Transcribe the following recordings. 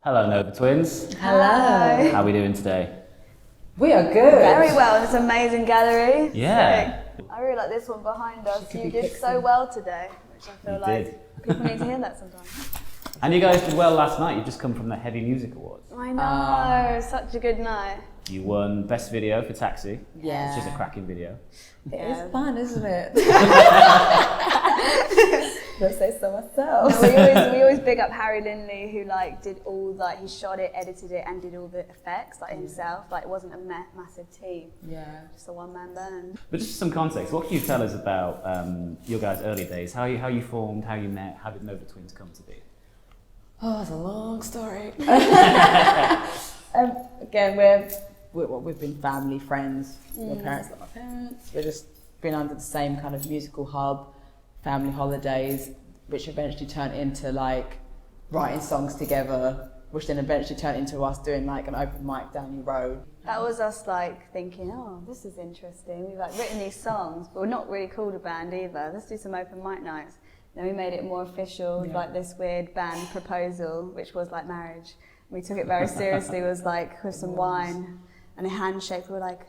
Hello, Nova Twins. Hello. How are we doing today? We are good. Very well. It's an amazing gallery. Yeah. Sick. I really like this one behind us. You did so well today, which I feel like people need to hear that sometimes. And you guys did well last night. You've just come from the Heavy Music Awards. I know. Such a good night. You won Best Video for Taxi. Yeah. Which is a cracking video. It is fun, isn't it? Don't say so myself. No, we always big up Harry Lindley, who did all he shot it, edited it, and did all the effects himself. It wasn't a massive team. Yeah. Just a one-man band. But just for some context, what can you tell us about your guys' early days? How you formed, how you met, how did Nova Twins come to be? Oh, it's a long story. Again, we've been family, friends. Your parents like my parents. We've just been under the same kind of musical hub, family holidays, which eventually turned into writing songs together, which then eventually turned into us doing an open mic down the road. That was us thinking, oh, this is interesting. We've written these songs, but we're not really called a band either. Let's do some open mic nights. Then we made it more official, with this weird band proposal, which was like marriage. We took it very seriously. It was with some wine and a handshake. We were like,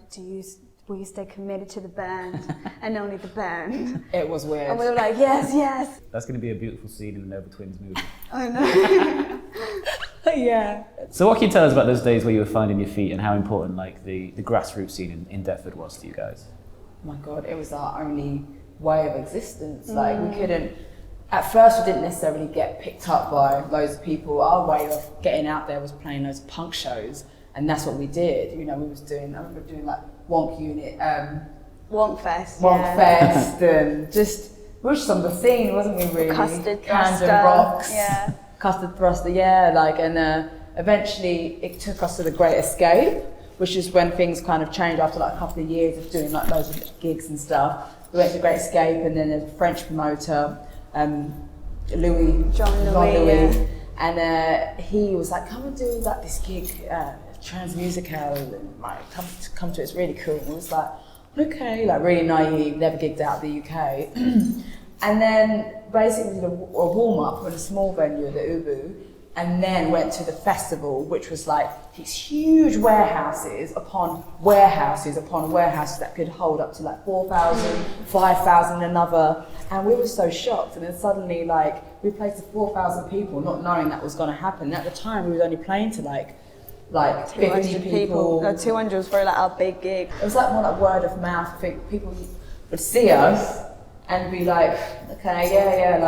will you stay committed to the band and only the band? It was weird. And we were like, yes, yes. That's going to be a beautiful scene in the Nova Twins movie. I know. Yeah. So what can you tell us about those days where you were finding your feet and how important the grassroots scene in Deptford was to you guys? Oh my God, it was our only way of existence. We couldn't. At first, we didn't necessarily get picked up by loads of people. Our way of getting out there was playing those punk shows, and that's what we did. I remember doing Wonk Unit, Wonk Fest. Wonk Fest, and we were just on the scene, wasn't we? Really, Custard Camden Thruster. Rocks, Yeah. Custard Thruster, and eventually it took us to the Great Escape, which is when things kind of changed after a couple of years of doing loads of gigs and stuff. We went to the Great Escape, and then there's a French promoter. John Louis, yeah. and he was like, come and do this gig, Trans Musical, and come to it, it's really cool. And I was like, okay, really naive, never gigged out of the UK. And then basically did a warm-up in a small venue at the Ubu, and then went to the festival, which was these huge warehouses upon warehouses that could hold up to 4,000, 5,000 another. And we were so shocked. And then suddenly we played to 4,000 people, not knowing that was going to happen. And at the time, we were only playing to 50 people. No, 200 was probably our big gig. It was more word of mouth. I think people would see us and be okay, yeah,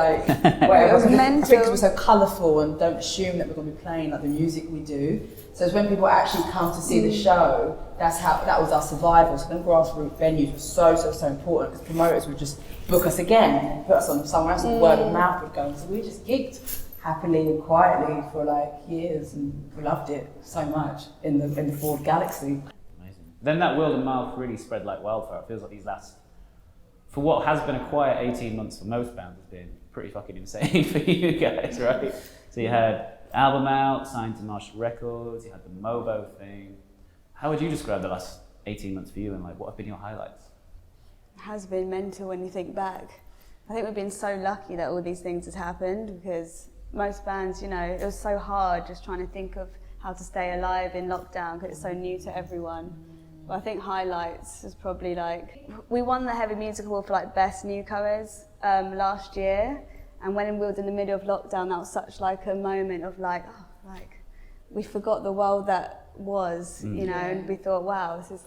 whatever. It was mental. I think because we're so colourful and don't assume that we're going to be playing the music we do. So it's when people actually come to see the show, that was our survival. So then grassroots venues were so important, because promoters would just book us again and put us on somewhere else, and word of mouth would go. So we just gigged happily and quietly for years, and we loved it so much in the Ford Galaxy. Amazing. Then that word of mouth really spread like wildfire. It feels like these last, for what has been a quiet 18 months for most bands, has been pretty fucking insane for you guys, right? So you had album out, signed to Marshall Records, you had the Mobo thing. How would you describe the last 18 months for you, and what have been your highlights? It has been mental when you think back. I think we've been so lucky that all these things have happened, because most bands, it was so hard just trying to think of how to stay alive in lockdown, because it's so new to everyone. But I think highlights is probably we won the Heavy Music Award for Best Newcomers last year, and when we were in the middle of lockdown, that was such a moment of we forgot the world that was, and we thought, wow, this is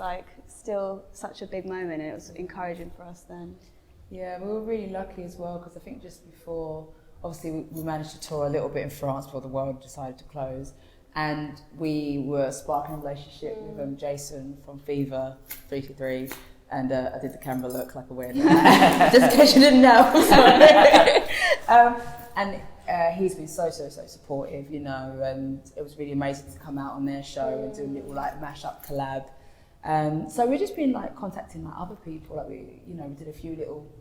still such a big moment, and it was encouraging for us then. Yeah, we were really lucky as well, because I think just before, obviously we managed to tour a little bit in France before the world decided to close. And we were sparking a relationship with Jason from Fever 333, and I did the camera look like a weird just in case you didn't know. And he's been so supportive, and it was really amazing to come out on their show and do a little mashup collab. So we've just been contacting other people. We did a few little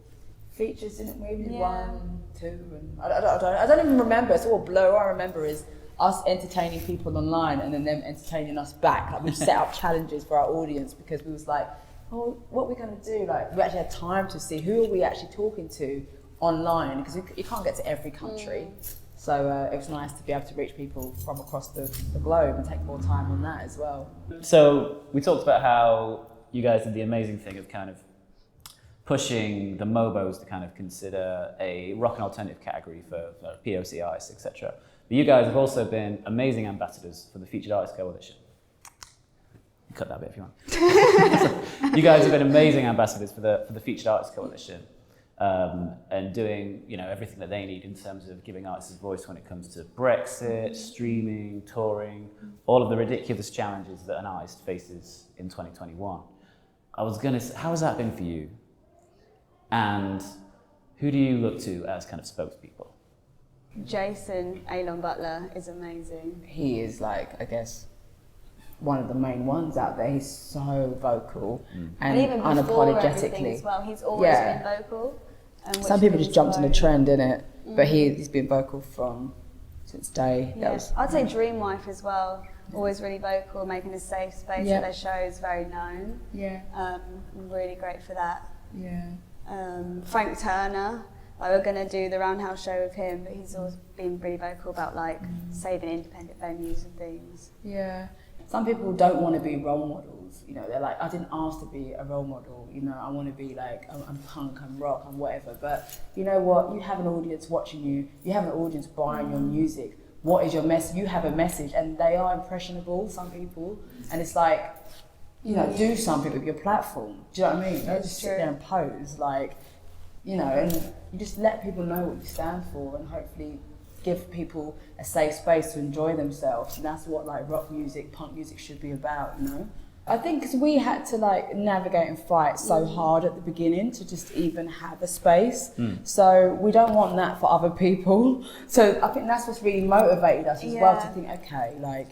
features, didn't we? We did 1, 2, and I don't even remember. It's all a blur. All I remember is us entertaining people online, and then them entertaining us back. We've set up challenges for our audience, because we was oh, what are we going to do? We actually had time to see who are we actually talking to online, because you can't get to every country. So it was nice to be able to reach people from across the globe and take more time on that as well. So we talked about how you guys did the amazing thing of kind of pushing the Mobos to kind of consider a rock and alternative category for POC artists, etc. But you guys have also been amazing ambassadors for the Featured Artists Coalition. Cut that bit if you want. You guys have been amazing ambassadors for the Featured Artists Coalition, and doing everything that they need in terms of giving artists a voice when it comes to Brexit, streaming, touring, all of the ridiculous challenges that an artist faces in 2021. I was gonna say, how has that been for you? And who do you look to as kind of spokespeople? Jason Alon Butler is amazing. He is like, I guess, one of the main ones out there. He's so vocal and even before everything unapologetically. as well, he's always been vocal. Some people just jumped on the trend, innit? But he's been vocal since day. Yeah. I'd say Dream Wife as well. Always really vocal, making a safe space for their shows, very known. Yeah. Really great for that. Yeah. Frank Turner, we're going to do the Roundhouse show with him, but he's always been really vocal about saving independent venues and things. Yeah. Some people don't want to be role models. They're like, I didn't ask to be a role model. I want to be like, I'm punk, I'm rock, I'm whatever. But you know what? You have an audience watching you. You have an audience buying your music. What is your message? You have a message, and they are impressionable, some people. And it's like, do something with your platform. Do you know what I mean? Don't just sit there and pose, and you just let people know what you stand for, and hopefully give people a safe space to enjoy themselves. And that's what rock music, punk music should be about, I think because we had to navigate and fight so hard at the beginning to just even have a space. So we don't want that for other people. So I think that's what's really motivated us as well, to think, okay,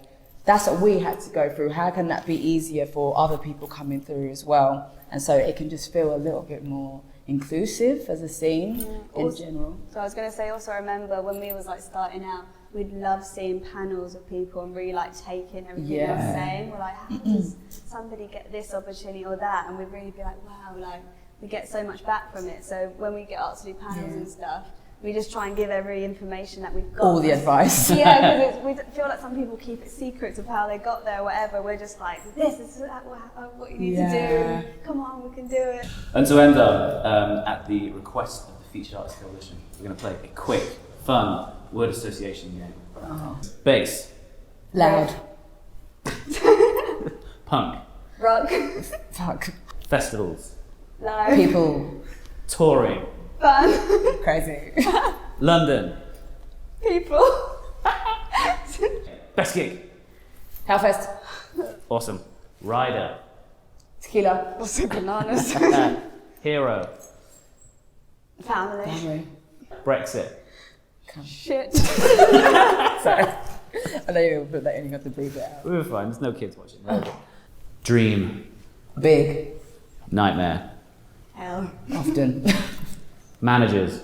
that's what we had to go through. How can that be easier for other people coming through as well? And so it can just feel a little bit more inclusive as a scene in general. So I was going to say, also, I remember when we was starting out, we'd love seeing panels of people and really taking everything they were saying. We're like, how does somebody get this opportunity or that? And we'd really be like, wow, we get so much back from it. So when we get asked to do panels and stuff, we just try and give every information that we've got. All the advice. Yeah, because we feel like some people keep it secrets of how they got there or whatever. We're just like, this is what you need to do. Come on, we can do it. And to end up, at the request of the Featured Artists Coalition, we're going to play a quick, fun word association game. Bass. Loud. Punk. Rock. Fuck. Festivals. Live. People. Touring. Fun. Crazy. London. People. Best gig. Hellfest. Awesome. Rider. Tequila. Also bananas. Hero. Family. Brexit. Shit. Sorry. I know you put that in, you got to breathe it out. We were fine, there's no kids watching. Dream. Big. Nightmare. Hell. Often. Managers.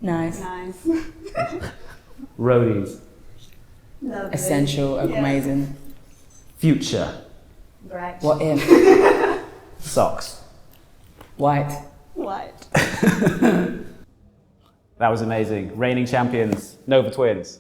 Nice. Nice. Roadies. Lovely. Essential. Amazing. Future. Right. What if? Socks. White. White. That was amazing. Reigning champions, Nova Twins.